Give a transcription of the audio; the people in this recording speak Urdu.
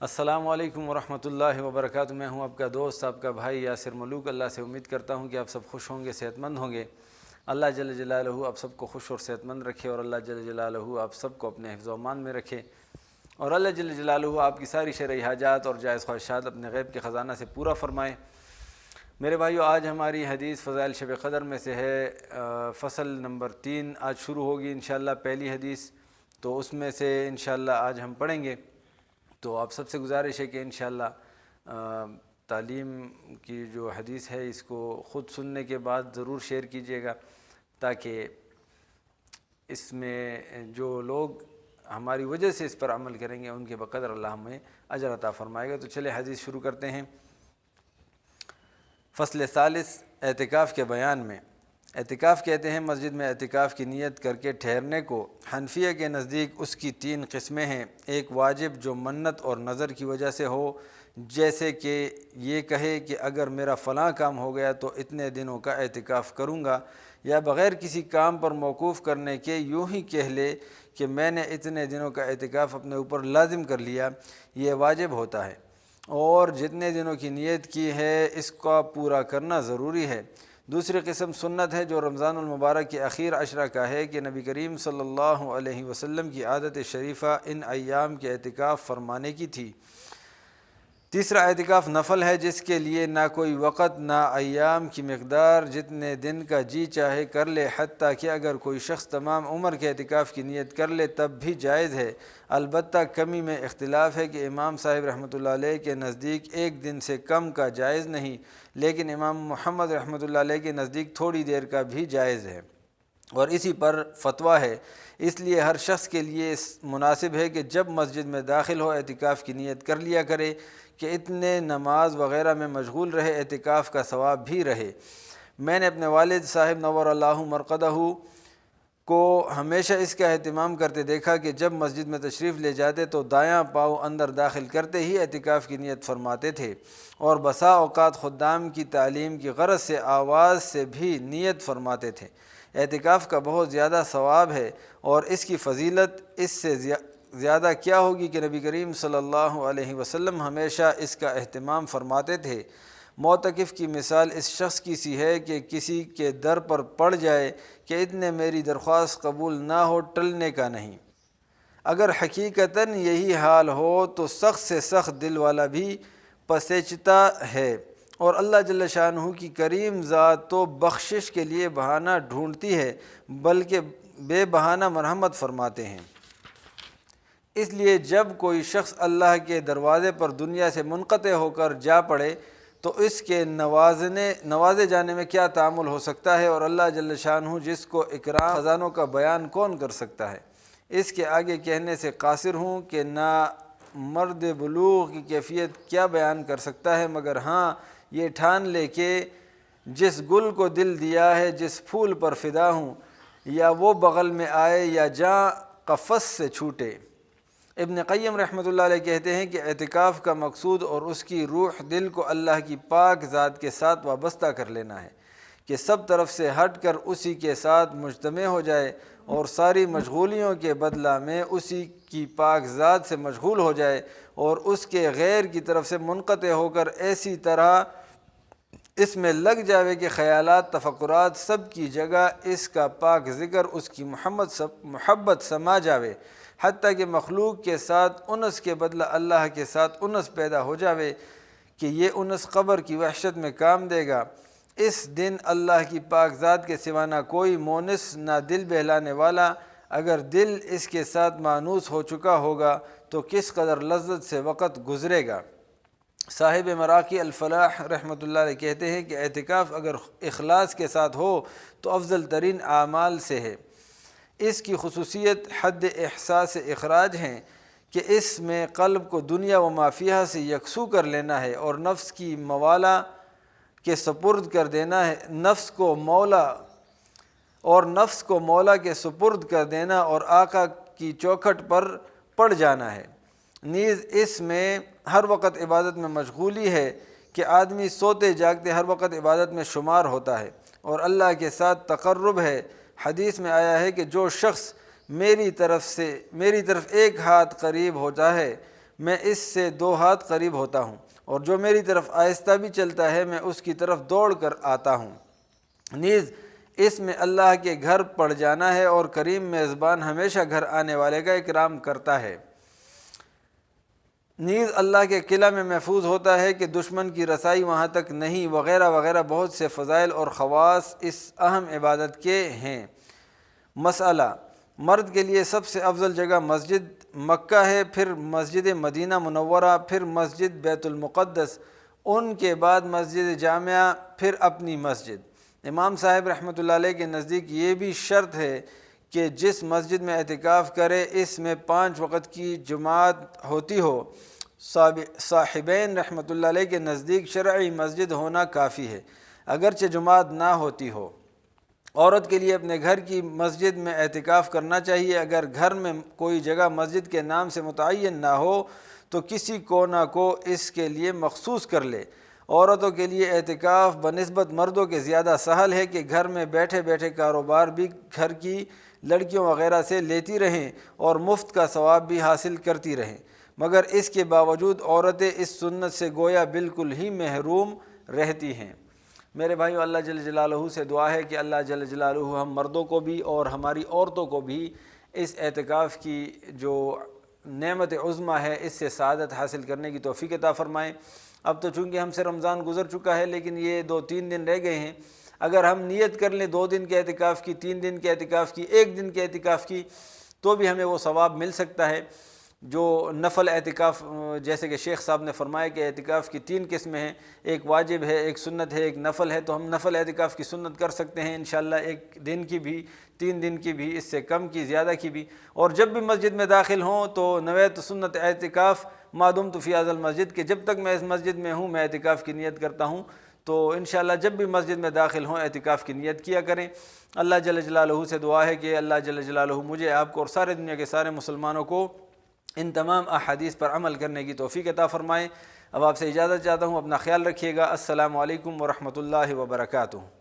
السلام علیکم ورحمۃ اللہ وبرکاتہ۔ میں ہوں آپ کا دوست، آپ کا بھائی یاسر ملوک۔ اللہ سے امید کرتا ہوں کہ آپ سب خوش ہوں گے، صحت مند ہوں گے۔ اللہ جل جلالہ آپ سب کو خوش اور صحت مند رکھے، اور اللہ جل جلالہ آپ سب کو اپنے حفظ و امان میں رکھے، اور اللہ جل جلالہ آپ کی ساری شرعی حاجات اور جائز خواہشات اپنے غیب کے خزانہ سے پورا فرمائے۔ میرے بھائیو، آج ہماری حدیث فضائل شب قدر میں سے ہے، فصل نمبر 3 آج شروع ہوگی انشاءاللہ، پہلی حدیث، تو اس میں سے انشاءاللہ آج ہم پڑھیں گے۔ تو آپ سب سے گزارش ہے کہ انشاءاللہ تعلیم کی جو حدیث ہے اس کو خود سننے کے بعد ضرور شیئر کیجیے گا، تاکہ اس میں جو لوگ ہماری وجہ سے اس پر عمل کریں گے ان کے بقدر اللہ ہمیں اجر عطا فرمائے گا۔ تو چلے حدیث شروع کرتے ہیں۔ فصل ثالث، اعتکاف کے بیان میں۔ اعتکاف کہتے ہیں مسجد میں اعتکاف کی نیت کر کے ٹھہرنے کو۔ حنفیہ کے نزدیک اس کی 3 قسمیں ہیں۔ ایک واجب جو منت اور نظر کی وجہ سے ہو، جیسے کہ یہ کہے کہ اگر میرا فلاں کام ہو گیا تو اتنے دنوں کا اعتکاف کروں گا، یا بغیر کسی کام پر موقوف کرنے کے یوں ہی کہہ لے کہ میں نے اتنے دنوں کا اعتکاف اپنے اوپر لازم کر لیا، یہ واجب ہوتا ہے، اور جتنے دنوں کی نیت کی ہے اس کا پورا کرنا ضروری ہے۔ دوسری قسم سنت ہے، جو رمضان المبارک کے اخیر عشرہ کا ہے، کہ نبی کریم صلی اللہ علیہ وسلم کی عادت شریفہ ان ایام کے اعتکاف فرمانے کی تھی۔ تیسرا اعتکاف نفل ہے، جس کے لیے نہ کوئی وقت نہ ایام کی مقدار، جتنے دن کا جی چاہے کر لے، حتیٰ کہ اگر کوئی شخص تمام عمر کے اعتکاف کی نیت کر لے تب بھی جائز ہے۔ البتہ کمی میں اختلاف ہے کہ امام صاحب رحمۃ اللہ علیہ کے نزدیک 1 دن سے کم کا جائز نہیں، لیکن امام محمد رحمۃ اللہ علیہ کے نزدیک تھوڑی دیر کا بھی جائز ہے، اور اسی پر فتویٰ ہے۔ اس لیے ہر شخص کے لیے مناسب ہے کہ جب مسجد میں داخل ہو اعتکاف کی نیت کر لیا کرے، کہ اتنے نماز وغیرہ میں مشغول رہے، اعتکاف کا ثواب بھی رہے۔ میں نے اپنے والد صاحب نور اللہ مرقدہ کو ہمیشہ اس کا اہتمام کرتے دیکھا کہ جب مسجد میں تشریف لے جاتے تو دایاں پاؤں اندر داخل کرتے ہی اعتکاف کی نیت فرماتے تھے، اور بسا اوقات خدام کی تعلیم کی غرض سے آواز سے بھی نیت فرماتے تھے۔ اعتکاف کا بہت زیادہ ثواب ہے، اور اس کی فضیلت اس سے زیادہ کیا ہوگی کہ نبی کریم صلی اللہ علیہ وسلم ہمیشہ اس کا اہتمام فرماتے تھے۔ معتکف کی مثال اس شخص کی سی ہے کہ کسی کے در پر پڑ جائے کہ اتنے میری درخواست قبول نہ ہو، ٹلنے کا نہیں۔ اگر حقیقتاً یہی حال ہو تو سخت سے سخت دل والا بھی پسیچتا ہے، اور اللہ جل شانہ کی کریم ذات تو بخشش کے لیے بہانہ ڈھونڈتی ہے، بلکہ بے بہانہ مرحمت فرماتے ہیں۔ اس لیے جب کوئی شخص اللہ کے دروازے پر دنیا سے منقطع ہو کر جا پڑے تو اس کے نوازے جانے میں کیا تأمل ہو سکتا ہے، اور اللہ جل شانہ جس کو اکرام خزانوں کا بیان کون کر سکتا ہے۔ اس کے آگے کہنے سے قاصر ہوں کہ نہ مرد بلوغ کی کیفیت کیا بیان کر سکتا ہے، مگر ہاں یہ ٹھان لے کہ جس گل کو دل دیا ہے، جس پھول پر فدا ہوں، یا وہ بغل میں آئے یا جاں قفس سے چھوٹے۔ ابن قیم رحمۃ اللہ علیہ کہتے ہیں کہ اعتکاف کا مقصود اور اس کی روح دل کو اللہ کی پاک ذات کے ساتھ وابستہ کر لینا ہے، کہ سب طرف سے ہٹ کر اسی کے ساتھ مجتمع ہو جائے، اور ساری مشغولیوں کے بدلہ میں اسی کی پاک ذات سے مشغول ہو جائے، اور اس کے غیر کی طرف سے منقطع ہو کر ایسی طرح اس میں لگ جاوے کہ خیالات تفکرات سب کی جگہ اس کا پاک ذکر، اس کی محبت سما جاوے، حتیٰ کہ مخلوق کے ساتھ انس کے بدلہ اللہ کے ساتھ انس پیدا ہو جاوے، کہ یہ انس قبر کی وحشت میں کام دے گا۔ اس دن اللہ کی پاک ذات کے سوا نہ کوئی مونس، نہ دل بہلانے والا۔ اگر دل اس کے ساتھ مانوس ہو چکا ہوگا تو کس قدر لذت سے وقت گزرے گا۔ صاحب مراقی الفلاح رحمۃ اللہ علیہ کہتے ہیں کہ اعتکاف اگر اخلاص کے ساتھ ہو تو افضل ترین اعمال سے ہے۔ اس کی خصوصیت حد احساس اخراج ہیں کہ اس میں قلب کو دنیا و ما فیہا سے یکسو کر لینا ہے، اور نفس کی موالا کے سپرد کر دینا ہے، نفس کو مولا کے سپرد کر دینا، اور آقا کی چوکھٹ پر پڑ جانا ہے۔ نیز اس میں ہر وقت عبادت میں مشغولی ہے، کہ آدمی سوتے جاگتے ہر وقت عبادت میں شمار ہوتا ہے، اور اللہ کے ساتھ تقرب ہے۔ حدیث میں آیا ہے کہ جو شخص میری طرف ایک ہاتھ قریب ہوتا ہے، میں اس سے 2 ہاتھ قریب ہوتا ہوں، اور جو میری طرف آہستہ بھی چلتا ہے میں اس کی طرف دوڑ کر آتا ہوں۔ نیز اس میں اللہ کے گھر پڑ جانا ہے، اور کریم میزبان ہمیشہ گھر آنے والے کا اکرام کرتا ہے۔ نیز اللہ کے قلعہ میں محفوظ ہوتا ہے کہ دشمن کی رسائی وہاں تک نہیں، وغیرہ وغیرہ بہت سے فضائل اور خواص اس اہم عبادت کے ہیں۔ مسئلہ: مرد کے لیے سب سے افضل جگہ مسجد مکہ ہے، پھر مسجد مدینہ منورہ، پھر مسجد بیت المقدس، ان کے بعد مسجد جامعہ، پھر اپنی مسجد۔ امام صاحب رحمۃ اللہ علیہ کے نزدیک یہ بھی شرط ہے کہ جس مسجد میں اعتکاف کرے اس میں 5 وقت کی جماعت ہوتی ہو۔ صاحبین رحمۃ اللہ علیہ کے نزدیک شرعی مسجد ہونا کافی ہے، اگرچہ جماعت نہ ہوتی ہو۔ عورت کے لیے اپنے گھر کی مسجد میں اعتکاف کرنا چاہیے۔ اگر گھر میں کوئی جگہ مسجد کے نام سے متعین نہ ہو تو کسی کونا کو اس کے لیے مخصوص کر لے۔ عورتوں کے لیے اعتکاف بنسبت مردوں کے زیادہ سہل ہے کہ گھر میں بیٹھے بیٹھے کاروبار بھی گھر کی لڑکیوں وغیرہ سے لیتی رہیں اور مفت کا ثواب بھی حاصل کرتی رہیں، مگر اس کے باوجود عورتیں اس سنت سے گویا بالکل ہی محروم رہتی ہیں۔ میرے بھائیو، اللہ جل جلالہ سے دعا ہے کہ اللہ جل جلالہ ہم مردوں کو بھی اور ہماری عورتوں کو بھی اس اعتکاف کی جو نعمت عظمیٰ ہے اس سے سعادت حاصل کرنے کی توفیق عطا فرمائیں۔ اب تو چونکہ ہم سے رمضان گزر چکا ہے، لیکن یہ 2-3 دن رہ گئے ہیں۔ اگر ہم نیت کر لیں 2 دن کے اعتکاف کی، 3 دن کے اعتکاف کی، 1 دن کے اعتکاف کی، تو بھی ہمیں وہ ثواب مل سکتا ہے۔ جو نفل اعتکاف، جیسے کہ شیخ صاحب نے فرمایا کہ اعتکاف کی 3 قسمیں ہیں، ایک واجب ہے، ایک سنت ہے، ایک نفل ہے، تو ہم نفل اعتکاف کی سنت کر سکتے ہیں انشاءاللہ، 1 دن کی بھی، 3 دن کی بھی، اس سے کم کی، زیادہ کی بھی۔ اور جب بھی مسجد میں داخل ہوں تو نویت سنت اعتکاف ما دمت فی ھذا المسجد، کہ جب تک میں اس مسجد میں ہوں میں اعتکاف کی نیت کرتا ہوں۔ تو انشاءاللہ جب بھی مسجد میں داخل ہوں اعتکاف کی نیت کیا کریں۔ اللہ جل جلالہ سے دعا ہے کہ اللہ جل جلالہ مجھے، آپ کو اور سارے دنیا کے سارے مسلمانوں کو ان تمام احادیث پر عمل کرنے کی توفیق عطا فرمائیں۔ اب آپ سے اجازت چاہتا ہوں، اپنا خیال رکھیے گا۔ السلام علیکم ورحمۃ اللہ وبرکاتہ۔